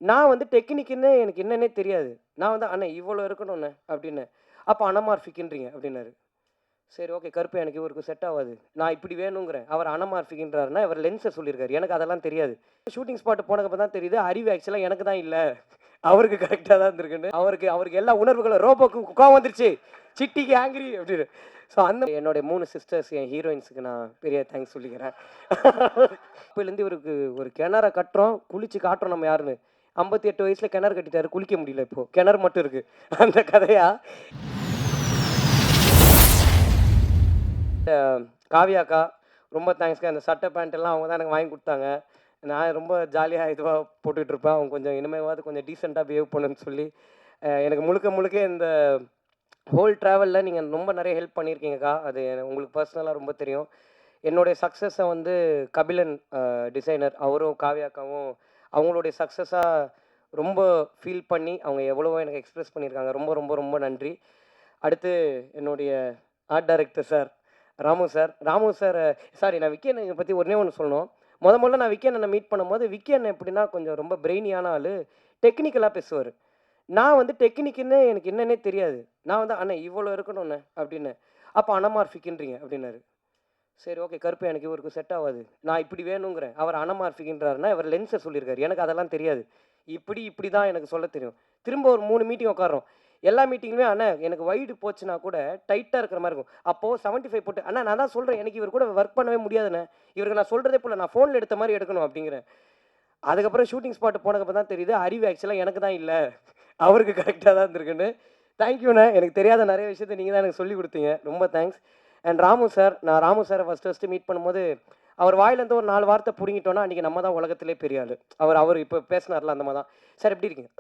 நான் வந்து டெக்னிக்குன்னு எனக்கு என்னன்னே தெரியாது. நான் வந்து "அண்ணே இவ்வளோ இருக்கணும்ண்ணே" அப்படின்னேன். "அப்ப அனமார்ஃபிக்ன்றீங்க" அப்படின்னாரு. சரி ஓகே கருப்பு எனக்கு இவருக்கு செட் ஆவாது. நான் இப்படி வேணுங்கிறேன். அவர் அனமார்ஃபிக்ன்றாருன்னா, இவர் லென்ஸ சொல்லியிருக்காரு. எனக்கு அதெல்லாம் தெரியாது. ஷூட்டிங் ஸ்பாட் போனதுக்கப்புறம் தான் தெரியுது, அறிவு ஆக்சுவலா எனக்கு தான் இல்ல. அவருக்கு கரெக்ட்டா தான் இருந்திருக்குன்னு. அவருக்கு அவருக்கு எல்லா உணர்வுகளும் ரோபோக்கு கோவம் வந்துருச்சு. சிட்டிக்கு ஆங்கிரி அப்படின்னு. ஸோ அந்த என்னுடைய 3 சிஸ்டர்ஸ் என் ஹீரோயின்ஸுக்கு நான் பெரிய தேங்க்ஸ் சொல்லிக்கிறேன். அப்பயிலேருந்து இவருக்கு ஒரு கிணற கட்டுறோம், குளிச்சு காட்டுறோம் நம்ம யாருன்னு. 58 வயசுல கிணறு கட்டிட்டாரு. குளிக்க முடியல இப்போ. கிணறு மட்டும் இருக்கு. அந்த கதையா காவியா அக்கா, ரொம்ப தேங்க்ஸ்க்கா. அந்த சட்டை, பேண்ட் எல்லாம் அவங்க தான் எனக்கு வாங்கி குடுத்தாங்க. நான் ரொம்ப ஜாலியா இதுவா போட்டுட்டு இருப்பேன். அவங்க கொஞ்சம் இனிமேவாவது கொஞ்சம் டீசென்ட்டா பிஹேவ் பண்ணுன்னு சொல்லி, எனக்கு முழுக்க முழுக்க இந்த ஹோல் ட்ராவல்ல நீங்க ரொம்ப நெறைய ஹெல்ப் பண்ணியிருக்கீங்கக்கா. அது உங்களுக்கு பர்சனலா ரொம்ப தெரியும். என்னுடைய சக்ஸஸ வந்து கபிலன் டிசைனர் அவரும், காவியா அக்காவும் அவங்களுடைய சக்ஸஸா ரொம்ப ஃபீல் பண்ணி, அவங்க எவ்வளவோ எனக்கு எக்ஸ்பிரஸ் பண்ணியிருக்காங்க. ரொம்ப ரொம்ப ரொம்ப நன்றி. அடுத்து என்னுடைய art director sir, Ramu sir. Ramu sir sorry நான் விக்கி அண்ணன பத்தி ஒண்ணே ஒண்ணு சொல்லணும். மொதல்ல நான் விக்கி அண்ணன மீட் பண்ணும்போது, விக்கி அண்ணன் எப்படின்னா கொஞ்சம் ரொம்ப பிரெய்னியான ஆளு. டெக்னிக்கலா பேசுவாரு. நான் வந்து டெக்னிக்குன்னு எனக்கு என்னன்னே தெரியாது. நான் வந்து "அண்ணே இவ்வளோ இருக்கணும்ண்ணே" அப்படின்னேன். "அப்ப அனமார்ஃபிக்ன்றீங்க" அப்படின்னாரு. சரி ஓகே கருப்பு எனக்கு இவருக்கு செட் ஆவாது. நான் இப்படி வேணுங்கிறேன். அவர் அனமார்ஃபிக்ன்றாருன்னா, இவர் லென்ஸ சொல்லியிருக்காரு. எனக்கு அதெல்லாம் தெரியாது. இப்படி தான் எனக்கு சொல்லத் தெரியும். திரும்ப ஒரு 3 மீட்டிங் உட்கார்றோம். எல்லா மீட்டிங்லயுமே "அண்ணே எனக்கு வைடு போச்சுன்னா கூட டைட்டா இருக்கிற மாரி இருக்கும்." அப்போ 75 போட்டு "அண்ணா நான் தான் சொல்றேன். எனக்கு இவர் கூட ஒர்க் பண்ணவே முடியாதுண்ணே. இவருக்கு நான் சொல்றதே புரியல. நான் ஃபோன்ல எடுத்த மாரி எடுக்கணும்" அப்படிங்கிறேன். அதுக்கப்புறம் ஷூட்டிங் ஸ்பாட் போனதுக்கப்புறம் தான் தெரியுது, அறிவு ஆக்சுவலா எனக்கு தான் இல்ல. அவருக்கு கரெக்ட்டா தான் இருந்திருக்குன்னு. தேங்க்யூண்ணே. எனக்கு தெரியாத நெறைய விஷயத்த நீங்க தான் எனக்கு சொல்லிக் குடுத்தீங்க. ரொம்ப தேங்க்ஸ். அண்ட் ராமு சார், நான் ராமு சார ஃபர்ஸ்ட்டு மீட் பண்ணும்போது, அவர் வாயிலேருந்து ஒரு 4 வார்த்தை புடுங்கிட்டோம்னா, அன்னைக்கு நம்ம தான் உலகத்திலே பெரிய ஆளு. அவர் இப்ப பேசினார்ல அந்த மாரி தான். "சார் எப்படி இருக்கீங்க?"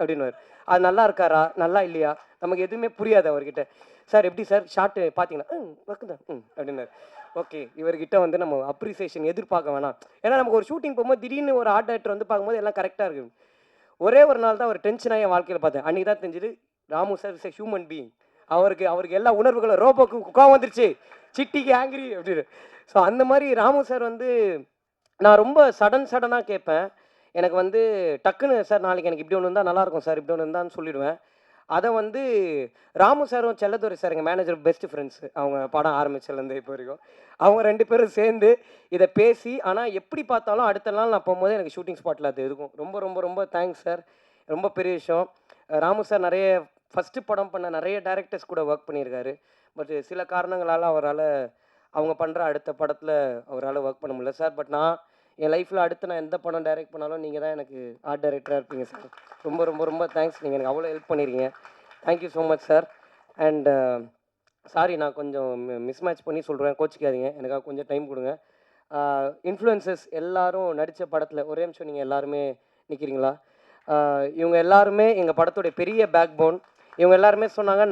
அப்படின்னுவாரு. அது நல்லா இருக்காரா? நல்லா இல்லையா? நமக்கு எதுவுமே புரியாது அவர்கிட்ட. "சார் எப்படி சார்? ஷாட் பார்த்தீங்களா?" ஒர்க்கு தான்." அப்படின்னாரு. ஓகே. இவர்கிட்ட வந்து நம்ம அப்ரிசியேஷன் எதிர்பார்க்க வேணாம். ஏன்னா நமக்கு ஒரு ஷூட்டிங் போம்போது திடீர்னு ஒரு ஆர்ட் டைரக்டர் வந்து பார்க்கும்போது எல்லாம் கரெக்ட்டா இருக்கு. ஒரே ஒரு நாள் தான் அவர் டென்ஷன் ஆயி என் வாழ்க்கையில பார்த்தேன். அன்னைக்கு தான் தெரிஞ்சது, Ramu sir is a human being. அவருக்கு அவருக்கு எல்லா உணர்வுகளும் ரோபோக்கு கோவம் வந்துருச்சு. சிட்டிக்கு ஆங்கிரி அப்படின்னு. ஸோ அந்த மாரி ராமு சார் வந்து நான் ரொம்ப சடனா கேட்பேன். எனக்கு வந்து டக்குனு சார் நாளைக்கு எனக்கு இப்படி ஒண்ணு இருந்தா நல்லாருக்கும் சார். இப்படி ஒண்ணு இருந்தான்னு சொல்லிடுவேன். அத வந்து ராமு சாரும், செல்லதுரை சார் எங்க மேனேஜர் பெஸ்ட் ஃப்ரெண்ட்ஸ். அவங்க படம் ஆரம்பிச்சதுலேருந்து இப்போ வரைக்கும். அவங்க 2 பேரும் சேர்ந்து இத பேசி, ஆனா எப்படி பார்த்தாலும் அடுத்த நாள் நான் போம்போது எனக்கு ஷூட்டிங் ஸ்பாட்ல அது இருக்கும். ரொம்ப ரொம்ப ரொம்ப தேங்க்ஸ் சார். ரொம்ப பெரிய விஷயம். ராமு சார் நெறைய ஃபர்ஸ்ட்டு படம் பண்ண நெறைய டைரக்டர்ஸ் கூட ஒர்க் பண்ணியிருக்காரு. பட் சில காரணங்களால அவரால அவங்க பண்ற அடுத்த படத்துல அவரால ஒர்க் பண்ண முடியல சார். பட் நான் என் லைஃப்ல அடுத்து நான் எந்த படம் டைரக்ட் பண்ணாலும் நீங்க தான் எனக்கு ஆர்ட் டைரக்டரா இருப்பீங்க சார். ரொம்ப ரொம்ப ரொம்ப தேங்க்ஸ். நீங்க எனக்கு அவ்வளோ ஹெல்ப் பண்ணியிருக்கீங்க. Thank you so much sir. And sorry நான் கொஞ்சம் மிஸ்மேட்ச் பண்ணி சொல்றேன். கோச்சிக்காதீங்க. எனக்காக கொஞ்சம் டைம் குடுங்க. இன்ஃப்ளூயன்சர்ஸ் எல்லாரும் நடிச்ச படத்துல ஒரே நிமிஷம் நீங்க எல்லாருமே நிக்கிறீங்களா? இவங்க எல்லாருமே எங்க படத்துடைய பெரிய பேக் போன். இவங்க எல்லாருமே சொன்னாங்க,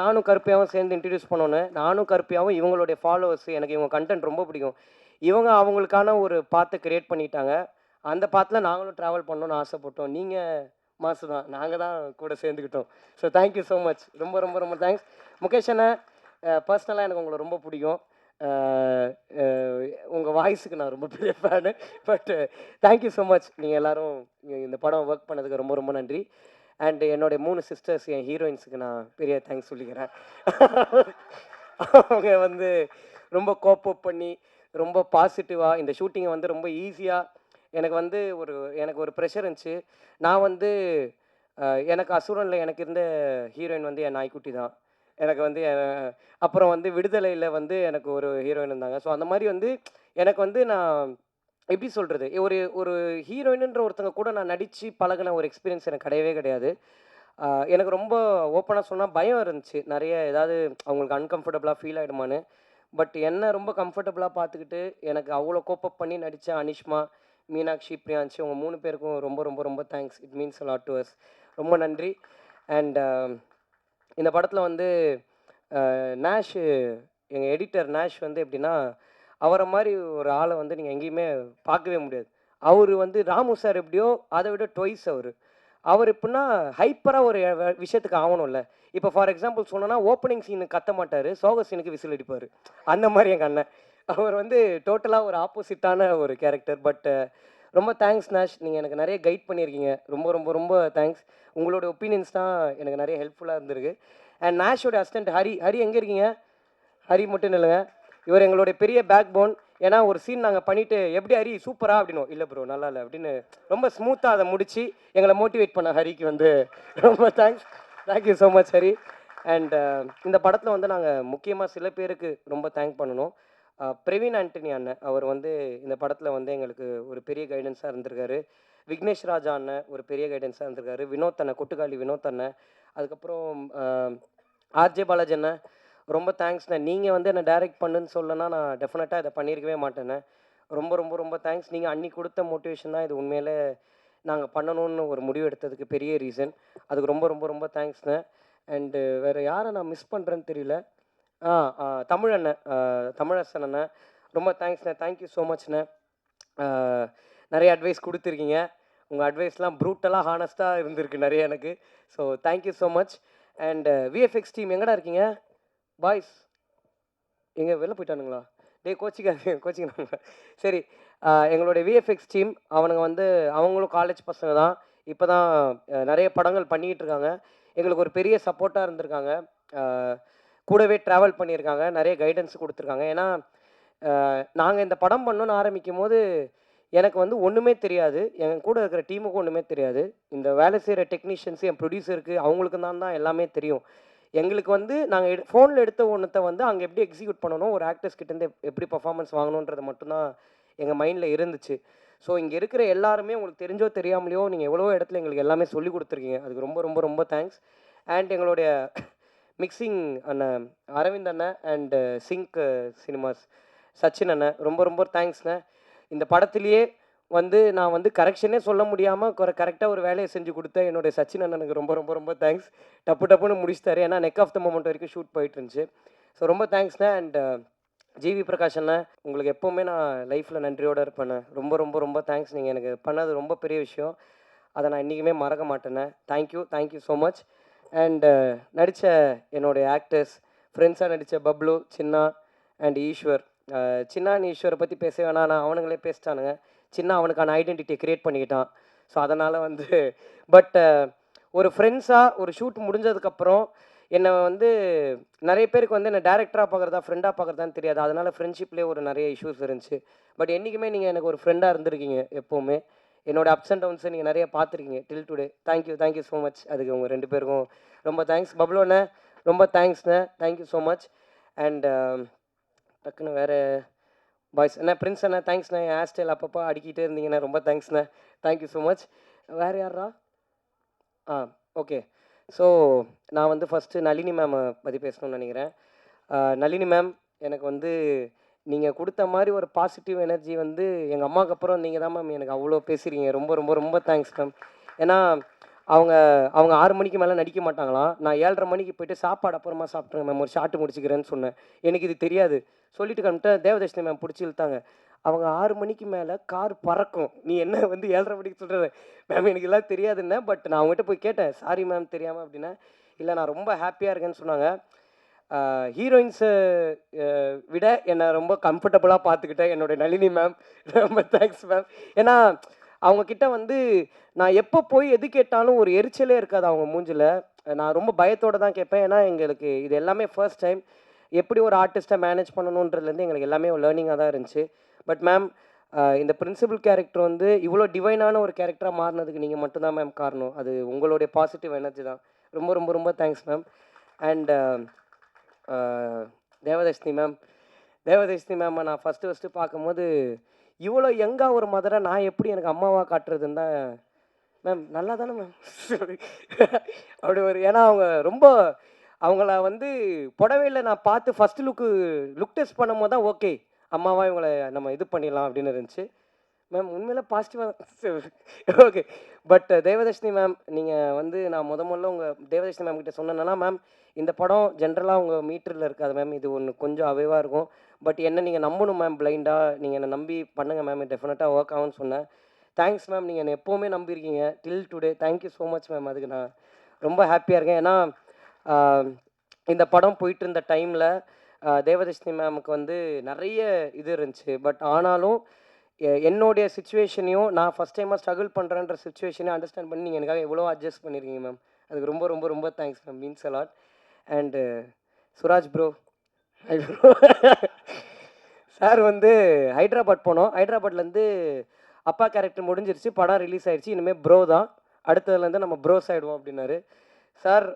நானும் கருப்பையாவும் சேர்ந்து இன்ட்ரோடியூஸ் பண்ணோன்னு. நானும் கருப்பையாவும் இவங்களுடைய ஃபாலோவர்ஸ். எனக்கு இவங்க கன்டென்ட் ரொம்ப பிடிக்கும். இவங்க அவங்களுக்கான ஒரு பாத்த கிரியேட் பண்ணிட்டாங்க. அந்த பாத்துல நாங்களும் டிராவல் பண்ணணும்னு ஆசைப்பட்டோம். நீங்க மாசு தான். நாங்க தான் கூட சேர்ந்துக்கிட்டோம். So thank you so much. ரொம்ப ரொம்ப ரொம்ப தேங்க்ஸ். முகேஷ் அண்ணா, பர்சனலா எனக்கு உங்கள ரொம்ப பிடிக்கும். அ அ உங்க வாய்ஸுக்கு நான் ரொம்ப பெரிய fan. But thank you so much. நீங்க எல்லாரும் இந்த படம் ஒர்க் பண்ணதுக்கு ரொம்ப ரொம்ப நன்றி. அண்ட் என்னுடைய 3 சிஸ்டர்ஸ் என் ஹீரோயின்ஸுக்கு நான் பெரிய தேங்க்ஸ் சொல்லிக்கிறேன். அவங்க வந்து ரொம்ப கோப் அப் பண்ணி, ரொம்ப பாசிட்டிவா இந்த ஷூட்டிங்க வந்து ரொம்ப ஈஸியா எனக்கு ஒரு ப்ரெஷர் இருந்துச்சு. நான் வந்து எனக்கு அசுரன்ல எனக்கு இருந்த ஹீரோயின் வந்து என் நாய்க்குட்டி தான். எனக்கு வந்து அப்புறம் வந்து விடுதலையில வந்து எனக்கு ஒரு ஹீரோயின் இருந்தாங்க. ஸோ அந்த மாரி வந்து எனக்கு வந்து நான் எப்படி சொல்றது? ஒரு ஒரு ஹீரோயின்ன்ற ஒருத்தங்க கூட நான் நடிச்சு பழகுன ஒரு எக்ஸ்பீரியன்ஸ் எனக்கு கிடையவே கிடையாது. எனக்கு ரொம்ப ஓப்பனா சொன்னா பயம் இருந்துச்சு. நெறைய ஏதாவது அவங்களுக்கு அன்கம்ஃபர்டபுளா ஃபீல் ஆயிடுமான்னு. பட் என்ன ரொம்ப கம்ஃபர்டபுளா பார்த்துக்கிட்டு, எனக்கு அவ்வளோ கோப் அப் பண்ணி நடிச்ச அனிஷ்மா, மீனாட்சி, பிரியான்ஷி உங்க 3 பேருக்கும் ரொம்ப ரொம்ப ரொம்ப thanks. It means a lot to us. ரொம்ப நன்றி. அண்ட் இந்த படத்துல வந்து நேஷ் எங்க எடிட்டர் நேஷ் வந்து எப்படின்னா, அவர மாரி ஒரு ஆள வந்து நீங்க எங்கேயுமே பார்க்கவே முடியாது. அவரு வந்து ராமு சார் எப்படியோ, அத விட ட்வைஸ் அவரு. அவரு எப்புட்ன்னா, ஹைப்பரா ஒரு விஷயத்துக்கு ஆவணும்ல. இப்ப ஃபார் எக்ஸாம்பிள் சொல்லணும்னா, ஓப்பனிங் சீனுக்கு கத்த மாட்டாரு. சோக சீனுக்கு விசில் அடிப்பாரு. அந்த மாரி எங்க அண்ணன். அவர் வந்து டோட்டலா ஒரு ஆப்போசிட்டான ஒரு கேரக்டர். பட் ரொம்ப தேங்க்ஸ் நாஷ். நீங்கள் எனக்கு நிறைய கைட் பண்ணியிருக்கீங்க. ரொம்ப ரொம்ப ரொம்ப தேங்க்ஸ். உங்களோட ஒப்பீனியன்ஸ் தான் எனக்கு நிறைய ஹெல்ப்ஃபுல்லாக இருந்திருக்கு. அண்ட் நாஷோட அசிஸ்டன்ட் ஹரி. ஹரி எங்கே இருக்கீங்க? ஹரி மட்டும் இல்லைங்க, இவர் எங்களுடைய பெரிய பேக் போன். ஏன்னா ஒரு சீன் நாங்கள் பண்ணிவிட்டு எப்படி ஹரி சூப்பரா அப்படின்னும், இல்லை ப்ரோ நல்லா இல்லை அப்படின்னு ரொம்ப ஸ்மூத்தாக அதை முடித்து எங்களை மோட்டிவேட் பண்ண ஹரிக்கு வந்து ரொம்ப thanks. Thank you so much Hari. And இந்த படத்தில் வந்து நாங்கள் முக்கியமாக சில பேருக்கு ரொம்ப தேங்க் பண்ணணும். பிரவீன் ஆண்டனி அண்ணன், அவர் வந்து இந்த படத்தில் வந்து எங்களுக்கு ஒரு பெரிய கைடன்ஸாக இருந்திருக்காரு. விக்னேஷ் ராஜா அண்ணன் ஒரு பெரிய கைடன்ஸாக இருந்திருக்காரு. வினோத் அண்ணன், கொட்டுக்காளி வினோத் அண்ணன். அதுக்கப்புறம் ஆர்ஜே பாலாஜி அண்ணன், ரொம்ப தேங்க்ஸ்ண்ணே. நீங்கள் வந்து என்னை டைரக்ட் பண்ணுன்னு சொல்லனா நான் டெஃபினட்டாக இதை பண்ணியிருக்கவே மாட்டேண்ணே. ரொம்ப ரொம்ப ரொம்ப தேங்க்ஸ். நீங்கள் அன்னி கொடுத்த மோட்டிவேஷன் தான் இது உண்மையிலே நாங்கள் பண்ணணும்னு ஒரு முடிவு எடுத்ததுக்கு பெரிய ரீசன். அதுக்கு ரொம்ப ரொம்ப ரொம்ப தேங்க்ஸ்ண்ணே. அண்டு வேறு யாரை நான் மிஸ் பண்ணுறேன்னு தெரியல. தமிழ் அண்ணன், தமிழரசன் அண்ணன், ரொம்ப தேங்க்ஸ்ண்ணே. Thank you so மச்ண்ணே. நிறைய அட்வைஸ் கொடுத்துருக்கீங்க. உங்கள் அட்வைஸ்லாம் ப்ரூட்டலாக ஹானஸ்ட்டாக இருந்திருக்கு நிறைய எனக்கு. So thank you so much. And VFX team எங்கடா இருக்கீங்க பாய்ஸ்? எங்கே வெளில போயிட்டானுங்களா? கோச்சிக்கிறாங்க. சரி, எங்களுடைய விஎஃப்எக்ஸ் டீம் அவனுங்க வந்து அவங்களும் காலேஜ் பசங்க தான். இப்போ தான் நிறைய படங்கள் பண்ணிக்கிட்டு இருக்காங்க. எங்களுக்கு ஒரு பெரிய சப்போர்ட்டாக இருந்திருக்காங்க. கூடவே ட்ராவல் பண்ணியிருக்காங்க. நிறைய கைடன்ஸ் கொடுத்துருக்காங்க. ஏன்னா நாங்கள் இந்த படம் பண்ணணும்னு ஆரம்பிக்கும் போது எனக்கு வந்து ஒன்றுமே தெரியாது. என் கூட இருக்கிற டீமுக்கும் ஒன்றுமே தெரியாது. இந்த வேலை செய்கிற டெக்னீஷியன்ஸு, என் ப்ரொடியூசருக்கு அவங்களுக்கு தான் எல்லாமே தெரியும். எங்களுக்கு வந்து நாங்கள் ஃபோனில் எடுத்த ஒன்றத்தை வந்து அங்கே எப்படி எக்ஸிக்யூட் பண்ணணும், ஒரு ஆக்டர்ஸ் கிட்டேருந்து எப்படி பர்ஃபார்மன்ஸ் வாங்கணுன்றது மட்டும்தான் எங்கள் மைண்டில் இருந்துச்சு. ஸோ இங்கே இருக்கிற எல்லாருமே உங்களுக்கு தெரிஞ்சோ தெரியாமலையோ நீங்கள் எவ்வளோ இடத்துல எங்களுக்கு எல்லாமே சொல்லி கொடுத்துருக்கீங்க. அதுக்கு ரொம்ப ரொம்ப ரொம்ப தேங்க்ஸ். அண்ட் எங்களுடைய மிக்சிங் அண்ணன் அரவிந்த் அண்ணன் அண்டு சிங்க் சினிமாஸ் சச்சின் அண்ணன், ரொம்ப ரொம்ப தேங்க்ஸ்ண்ணே. இந்த படத்துலேயே வந்து நான் வந்து கரெக்ஷனே சொல்ல முடியாமல் கரெக்டாக ஒரு வேலையை செஞ்சு கொடுத்தேன் என்னுடைய சச்சின் அண்ணனுக்கு ரொம்ப ரொம்ப ரொம்ப தேங்க்ஸ். டப்புன்னு முடிச்சிட்டாரு. ஏன்னா நெக் ஆஃப் த மொமெண்ட் வரைக்கும் ஷூட் போயிட்டு இருந்துச்சு. ஸோ ரொம்ப தேங்க்ஸ்ண்ணே. அண்ட் ஜிவி பிரகாஷ் அண்ணன், உங்களுக்கு எப்போவுமே நான் லைஃப்பில் நன்றியோடு இருப்பேண்ணே. ரொம்ப ரொம்ப ரொம்ப தேங்க்ஸ். நீங்கள் எனக்கு பண்ணது ரொம்ப பெரிய விஷயம். அதை நான் இன்றைக்குமே மறக்க மாட்டேண்ணே. Thank you so much. அண்டு நடித்த என்னுடைய ஆக்டர்ஸ், ஃப்ரெண்ட்ஸாக நடித்த பப்ளு, சின்னா அண்ட் ஈஸ்வர். சின்னா அண்ட் ஈஸ்வரை பற்றி பேச வேணாம், நான் அவனுங்களே பேசிட்டானுங்க. சின்ன அவனுக்கான ஐடென்டிட்டியை க்ரியேட் பண்ணிக்கிட்டான். ஸோ அதனால் வந்து பட் ஒரு ஃப்ரெண்ட்ஸாக ஒரு ஷூட் முடிஞ்சதுக்கப்புறம் என்னை வந்து நிறைய பேருக்கு வந்து என்னை டேரக்டராக பார்க்குறதா ஃப்ரெண்டாக பார்க்குறதான்னு தெரியாது. அதனால் ஃப்ரெண்ட்ஷிப்லேயே ஒரு நிறைய இஷ்யூஸ் இருந்துச்சு. பட் என்றைக்குமே நீங்கள் எனக்கு ஒரு ஃப்ரெண்டாக இருந்திருக்கீங்க எப்போவுமே. என்னோடய அப்ஸ் அண்ட் டவுன்ஸை நீங்கள் நிறைய பார்த்துருக்கீங்க till today. Thank you so much. அதுக்கு உங்கள் 2 பேருக்கும் ரொம்ப தேங்க்ஸ். பப்ளுண்ணே ரொம்ப தேங்க்ஸ்ண்ணே. Thank you so much. அண்ட் டக்குன்னு வேறு பாய்ஸ் அண்ணா, பிரின்ஸ் அண்ணா தேங்க்ஸ்ண்ணே. என் ஹேர் ஸ்டைல் அப்பப்போ அடிக்கிட்டே இருந்தீங்கண்ணே, ரொம்ப தேங்க்ஸ்ண்ணே. Thank you so much. வேறு யாரா? ஓகே. ஸோ நான் வந்து ஃபஸ்ட்டு நளினி மேமை பற்றி பேசணும்னு நினைக்கிறேன். நளினி மேம், எனக்கு வந்து நீங்கள் கொடுத்த மாதிரி ஒரு பாசிட்டிவ் எனர்ஜி வந்து எங்கள் அம்மாவுக்கு அப்புறம் நீங்கள் தான் மேம் எனக்கு அவ்வளோ பேசுகிறீங்க. ரொம்ப ரொம்ப ரொம்ப தேங்க்ஸ் மேம். ஏன்னா அவங்க அவங்க 6 மணிக்கு மேலே நடிக்க மாட்டாங்களாம். நான் 7:30 மணிக்கு போய்ட்டு சாப்பாடு அப்புறமா சாப்பிட்றேன் மேம், ஒரு ஷார்ட்டு முடிச்சுக்கிறேன்னு சொன்னேன். எனக்கு இது தெரியாது. சொல்லிட்டு கிளம்பிட்டேன். தேவதர்ஷினி மேம் பிடிச்சி இழுத்தாங்க. அவங்க 6 மணிக்கு மேலே கார் பறக்கும், நீ என்ன வந்து 7:30 மணிக்கு சொல்கிற மேம், எனக்கு எல்லாம் தெரியாதுன்னே. பட் நான் அவங்ககிட்ட போய் கேட்டேன், சாரி மேம் தெரியாமல் அப்படின்னா. இல்லை நான் ரொம்ப ஹாப்பியாக இருக்கேன்னு சொன்னாங்க. ஹீரோயின்ஸை விட என்னை ரொம்ப கம்ஃபர்டபுளாக பார்த்துக்கிட்டேன் என்னுடைய நளினி மேம். ரொம்ப தேங்க்ஸ் மேம். ஏன்னா அவங்கக்கிட்ட வந்து நான் எப்போ போய் எது கேட்டாலும் ஒரு எரிச்சலே இருக்காது அவங்க மூஞ்சில். நான் ரொம்ப பயத்தோடு தான் கேட்பேன். ஏன்னா எங்களுக்கு இது எல்லாமே ஃபர்ஸ்ட் டைம். எப்படி ஒரு ஆர்டிஸ்ட்டை மேனேஜ் பண்ணணுன்றதுலேருந்து எங்களுக்கு எல்லாமே ஒரு லேர்னிங்காக தான் இருந்துச்சு. பட் மேம், இந்த பிரின்சிபல் கேரக்டர் வந்து இவ்வளோ டிவைனான ஒரு கேரக்டராக மாறினதுக்கு நீங்கள் மட்டும்தான் மேம் காரணம். அது உங்களுடைய பாசிட்டிவ் எனர்ஜி தான். ரொம்ப ரொம்ப ரொம்ப thanks ma'am. And Devadarshini ma'am நான் ஃபஸ்ட்டு பார்க்கும்போது இவ்வளோ யங்காக ஒரு மதரை நான் எப்படி எனக்கு அம்மாவாக காட்டுறதுன்னு தான் மேம். நல்லா தானே மேம் அப்படி ஒரு, ஏன்னா அவங்க ரொம்ப அவங்கள வந்து புடவையில் நான் பார்த்து ஃபஸ்ட்டு லுக் டெஸ்ட் பண்ணும்போது தான் ஓகே அம்மாவா இவங்களை நம்ம இது பண்ணிடலாம் அப்படின்னு இருந்துச்சு மேம். உண்மையில பாசிட்டிவாக ஓகே. பட் தேவதர்ஷினி மேம், நீங்கள் வந்து நான் முதல்ல உங்கள் தேவதர்ஷினி மேம் கிட்ட சொன்னேன்னா, மேம் இந்த படம் ஜென்ரலாக உங்கள் மீட்டரில் இருக்காது மேம், இது ஒன்று கொஞ்சம் அவைவாக இருக்கும். பட் என்ன நீங்கள் நம்பணும் மேம், பிளைண்டாக நீங்கள் என்னை நம்பி பண்ணுங்கள் மேம், டெஃபினட்டாக ஒர்க் ஆகும்னு சொன்னேன். Thanks ma'am. நீங்கள் என்னை எப்போவுமே நம்பியிருக்கீங்க till today. Thank you so much ma'am. அதுக்கு நான் ரொம்ப ஹாப்பியாக இருக்கேன். ஏன்னா இந்த படம் போயிட்டு இருந்த டைமில் தேவதர்ஷினி மேமுக்கு வந்து நிறைய இது இருந்துச்சு. பட் ஆனாலும் என்னுடைய சிச்சுவேஷனையும் நான் ஃபஸ்ட் டைமாக ஸ்ட்ரகிள் பண்ணுறேன்ற சிச்சுவேஷனையும் அண்டர்ஸ்டாண்ட் பண்ணி நீங்கள் எனக்காக எவ்வளோ அட்ஜஸ்ட் பண்ணியிருக்கீங்க மேம். அதுக்கு ரொம்ப ரொம்ப ரொம்ப thanks ma'am. Means allot. And Suraj bro, hi bro. Sir வந்து ஹைதராபாத் போனோம். ஹைதராபாத்லேருந்து அப்பா கேரக்டர் முடிஞ்சிருச்சு, படம் ரிலீஸ் ஆயிடுச்சு, இனிமேல் ப்ரோ தான், அடுத்ததுலேருந்து நம்ம ப்ரோஸ் ஆகிடுவோம் அப்படின்னாரு. சார்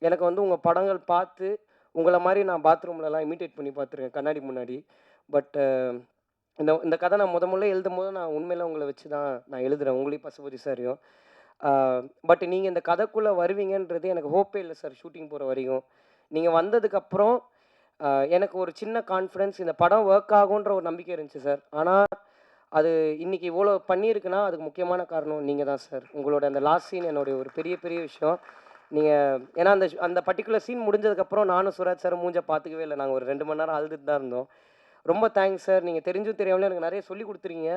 எனக்கு வந்து உங்கள் படங்கள் பார்த்து உங்களை மாதிரி நான் பாத்ரூம்லலாம் இமிட்டேட் பண்ணி பார்த்துருக்கேன் கண்ணாடி முன்னாடி. பட் இந்த இந்த கதை நான் முதல்ல எழுதும் போது நான் உண்மையில உங்களை வச்சு தான் நான் எழுதுகிறேன், உங்களையும் பசுபதி சாரையும். பட் நீங்கள் இந்த கதைக்குள்ளே வருவீங்கன்றது எனக்கு ஹோப்பே இல்லை சார். ஷூட்டிங் போகிற வரைக்கும் நீங்கள் வந்ததுக்கப்புறம் எனக்கு ஒரு சின்ன கான்ஃபிடென்ஸ், இந்த படம் ஒர்க் ஆகுன்ற ஒரு நம்பிக்கை இருந்துச்சு சார். ஆனால் அது இன்றைக்கி இவ்வளோ பண்ணியிருக்குன்னா அதுக்கு முக்கியமான காரணம் நீங்கள் தான் சார். உங்களோட அந்த லாஸ்ட் சீன் என்னுடைய ஒரு பெரிய பெரிய விஷயம். நீங்கள் ஏன்னா அந்த அந்த பர்டிகுலர் சீன் முடிஞ்சதுக்கப்புறம் நானும் சுராஜ் சார் மூஞ்ச பார்த்துக்கவே இல்லை. நாங்கள் ஒரு 2 மணி நேரம் அழுதுட்டு தான் இருந்தோம். ரொம்ப தேங்க்ஸ் சார். நீங்கள் தெரிஞ்சும் தெரியாமலே எனக்கு நிறைய சொல்லி கொடுத்துருங்க.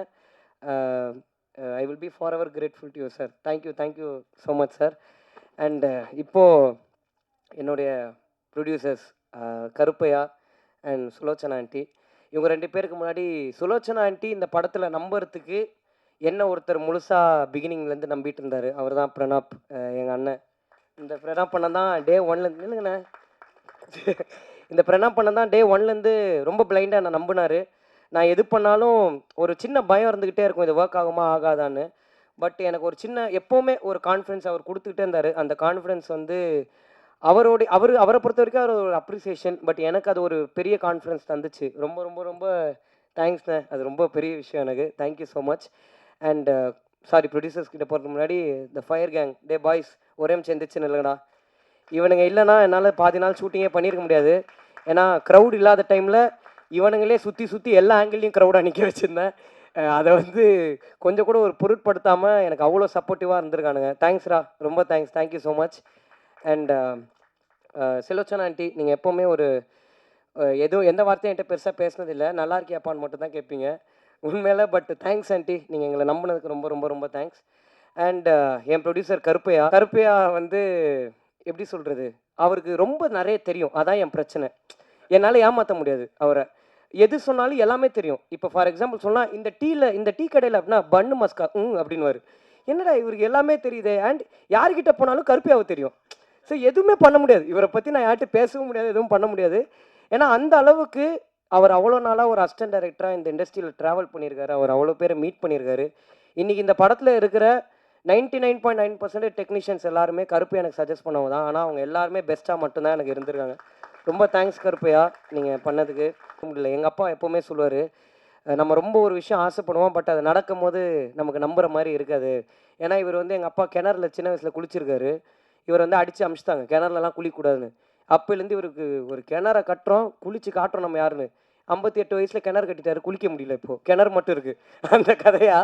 I will be for ever grateful to you sir. Thank you so much sir. And இப்போது என்னுடைய producers Karuppaiya and Sulochana aunty, இவங்க 2 பேருக்கு முன்னாடி சுலோச்சனா ஆண்டி இந்த படத்தில் நம்புறதுக்கு என்ன ஒருத்தர் முழுசாக பிகினிங்லேருந்து நம்பிட்டு இருந்தார். அவர் தான் பிரணாப், எங்கள் அண்ணன். இந்த பிரணாப் பண்ண தான் டே 1லேருந்து இல்லைங்கண்ணே இந்த பிரணாப் பண்ண தான் டே 1லேருந்து ரொம்ப பிளைண்டாக என்னை நம்பினார். நான் எது பண்ணாலும் ஒரு சின்ன பயம் இருந்துக்கிட்டே இருக்கும், இது ஒர்க் ஆகுமா ஆகாதான்னு. பட் எனக்கு ஒரு சின்ன எப்போவுமே ஒரு கான்ஃபிடென்ஸ் அவர் கொடுத்துக்கிட்டே இருந்தார். அந்த கான்ஃபிடென்ஸ் வந்து அவரை பொறுத்த வரைக்கும் அவர் ஒரு அப்ரிசியேஷன். பட் எனக்கு அது ஒரு பெரிய கான்ஃபிடென்ஸ் தந்துச்சு. ரொம்ப ரொம்ப ரொம்ப தேங்க்ஸ்ண்ணே. அது ரொம்ப பெரிய விஷயம் எனக்கு. Thank you so much. And sorry, producers கிட்ட போகிறதுக்கு முன்னாடி the fire gang, day boys, ஒரே நிமிஷம் எந்திரிச்சுன்னு இல்லைங்கடா. இவனுங்க இல்லைன்னா என்னால் பாதி நாள் ஷூட்டிங்கே பண்ணியிருக்க முடியாது. ஏன்னா க்ரௌட் இல்லாத டைமில் இவனுங்களே சுற்றி சுற்றி எல்லா ஆங்கிள்லையும் க்ரௌடாக நிற்க வச்சுருந்தேன். அதை வந்து கொஞ்சம் கூட ஒரு பொருட்படுத்தாமல் எனக்கு அவ்வளோ சப்போர்ட்டிவாக இருந்திருக்கானுங்க. தேங்க்ஸ்ரா, ரொம்ப thanks. Thank you so much. And Sulochana aunty, நீங்கள் எப்போவுமே ஒரு எதுவும் எந்த வார்த்தையும் என்கிட்ட பெருசாக பேசினதில்லை, நல்லா இருக்கியாப்பான்னு மட்டும் தான் கேட்பீங்க உண்மையில. பட் தேங்க்ஸ் ஆண்டி, நீங்கள் எங்களை நம்பினதுக்கு ரொம்ப ரொம்ப ரொம்ப தேங்க்ஸ். அண்ட் என் ப்ரொடியூசர் கருப்பையா வந்து எப்படி சொல்கிறது, அவருக்கு ரொம்ப நிறைய தெரியும். அதான் என் பிரச்சனை. என்னால் ஏமாற்ற முடியாது அவரை. எது சொன்னாலும் எல்லாமே தெரியும். இப்போ ஃபார் எக்ஸாம்பிள் சொன்னால் இந்த டீ கடையில் அப்படின்னா பன்னு மஸ்கா அப்படின்னுவார். என்னடா இவருக்கு எல்லாமே தெரியுது. அண்ட் யார்கிட்ட போனாலும் கருப்பையாவை தெரியும். ஸோ எதுவுமே பண்ண முடியாது. இவரை பற்றி நான் யார்கிட்ட பேசவும் முடியாது, எதுவும் பண்ண முடியாது. ஏன்னா அந்த அளவுக்கு அவர் அவ்வளோ நாளாக ஒரு அசிஸ்டன்ட் டைரக்டராக இந்த இண்டஸ்ட்ரியில் ட்ராவல் பண்ணியிருக்காரு. அவர் அவ்வளோ பேரை மீட் பண்ணியிருக்காரு. இன்றைக்கி இந்த படத்தில் இருக்கிற 99.9% டெக்னீஷியன்ஸ் எல்லாருமே கருப்பையா எனக்கு சஜஸ்ட் பண்ணவங்க தான். ஆனால் அவங்க எல்லாருமே பெஸ்ட்டாக மட்டும்தான் எனக்கு இருந்திருக்காங்க. ரொம்ப தேங்க்ஸ் கருப்பையா, நீங்கள் பண்ணதுக்கு. முடியல, எங்கள் அப்பா எப்போவுமே சொல்லுவார், நம்ம ரொம்ப ஒரு விஷயம் ஆசைப்படுவோம், பட் அது நடக்கும் போது நமக்கு நம்புகிற மாதிரி இருக்காது. ஏன்னா இவர் வந்து எங்கள் அப்பா கிணறுல சின்ன வயசில் குளிச்சிருக்காரு. இவர் வந்து அடித்து அமிச்சிட்டாங்க, கிணறுலலாம் குளிக்கக்கூடாதுன்னு. அப்போலேருந்து இவருக்கு ஒரு கிணற கட்டுறோம், குளிச்சு காட்டுறோம் நம்ம யாருன்னு. 58 வயசில் கிணறு கட்டிட்டாரு, குளிக்க முடியல. இப்போது கிணறு மட்டும் இருக்குது. அந்த கதையா